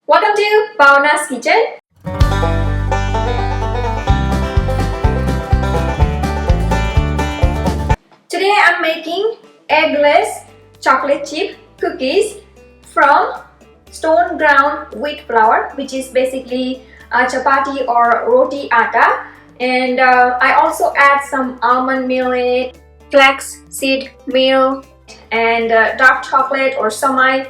Welcome to Bhavana's Kitchen. Today I'm making eggless chocolate chip cookies from stone ground wheat flour, which is basically chapati or roti atta, and I also add some almond meal in it, flax seed meal, and dark chocolate or semi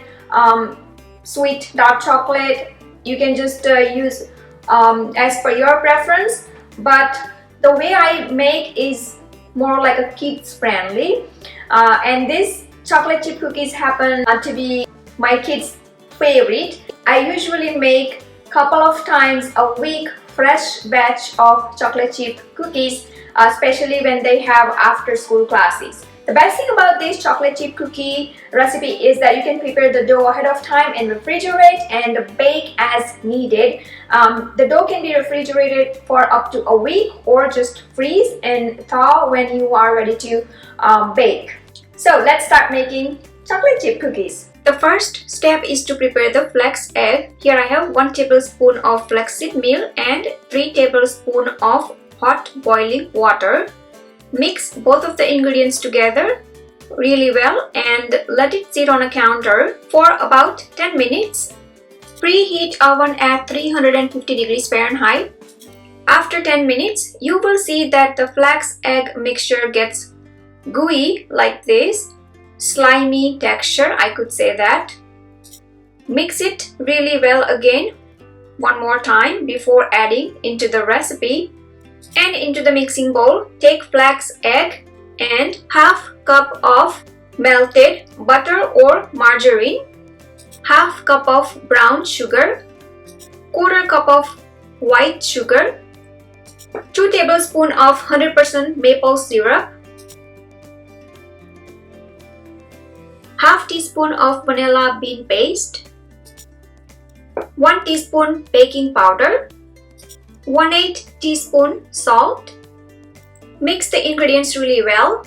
sweet dark chocolate. You can just use as per your preference, but the way I make is more like a kids friendly, and these chocolate chip cookies happen to be my kids favorite. I usually make couple of times a week fresh batch of chocolate chip cookies, especially when they have after school classes. The best thing about this chocolate chip cookie recipe is that you can prepare the dough ahead of time and refrigerate and bake as needed. The dough can be refrigerated for up to a week or just freeze and thaw when you are ready to bake. So let's start making chocolate chip cookies. The first step is to prepare the flax egg. Here I have 1 tablespoon of flaxseed meal and 3 tablespoons of hot boiling water. Mix both of the ingredients together really well and let it sit on a counter for about 10 minutes. Preheat oven at 350 degrees Fahrenheit. After 10 minutes, you will see that the flax egg mixture gets gooey like this, slimy texture, I could say that. Mix it really well again one more time before adding into the recipe. And into the mixing bowl, take flax egg and half cup of melted butter or margarine, half cup of brown sugar, quarter cup of white sugar, 2 tablespoons of 100% maple syrup, half teaspoon of vanilla bean paste, 1 teaspoon baking powder, 1/8 teaspoon salt. Mix the ingredients really well.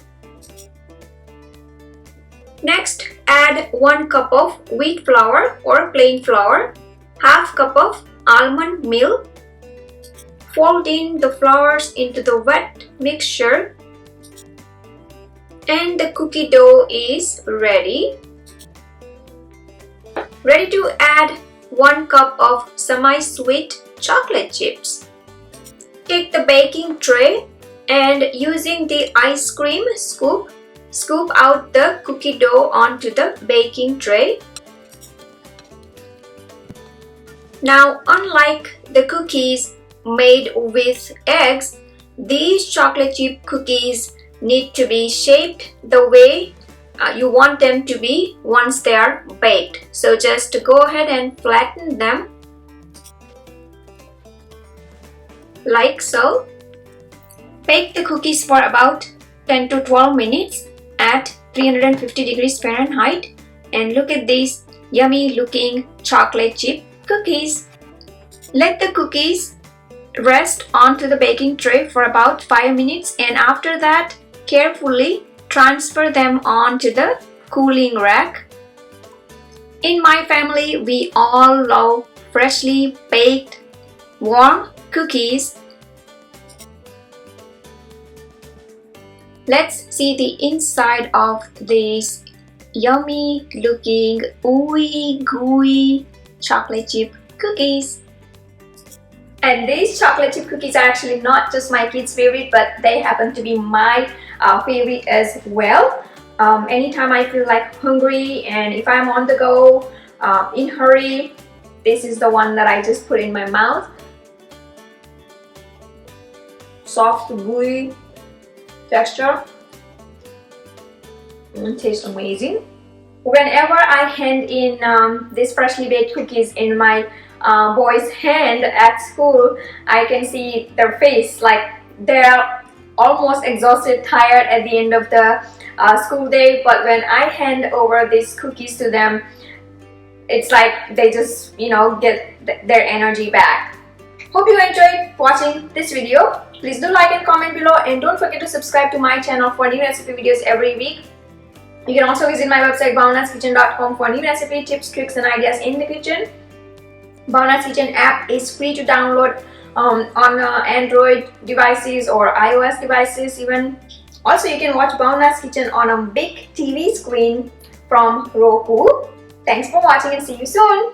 Next, add 1 cup of wheat flour or plain flour, half cup of almond meal. Fold in the flours into the wet mixture, and the cookie dough is ready. Ready to add 1 cup of semi-sweet chocolate chips. Take the baking tray and using the ice cream scoop, scoop out the cookie dough onto the baking tray. Now, unlike the cookies made with eggs, these chocolate chip cookies need to be shaped the way you want them to be once they are baked. So just go ahead and flatten them like so. Bake the cookies for about 10 to 12 minutes at 350 degrees Fahrenheit, and look at these yummy looking chocolate chip cookies. Let the cookies rest onto the baking tray for about 5 minutes, and after that carefully transfer them onto the cooling rack. In my family, we all love freshly baked warm cookies. Let's see the inside of these yummy looking ooey gooey chocolate chip cookies. And these chocolate chip cookies are actually not just my kids' favorite, but they happen to be my favorite as well. Anytime I feel like hungry and if I'm on the go, in hurry, this is the one that I just put in my mouth. Soft, gooey texture. Tastes amazing. Whenever I hand in these freshly baked cookies in my boys' hand at school, I can see their face, like they're almost exhausted, tired at the end of the school day. But when I hand over these cookies to them, it's like they just, get their energy back. Hope you enjoyed watching this video. Please do like and comment below, and don't forget to subscribe to my channel for new recipe videos every week. You can also visit my website bhavanaskitchen.com for new recipe tips, tricks and ideas in the kitchen. Bhavna's Kitchen app is free to download on Android devices or iOS devices even. Also, you can watch Bhavna's Kitchen on a big TV screen from Roku. Thanks for watching and see you soon.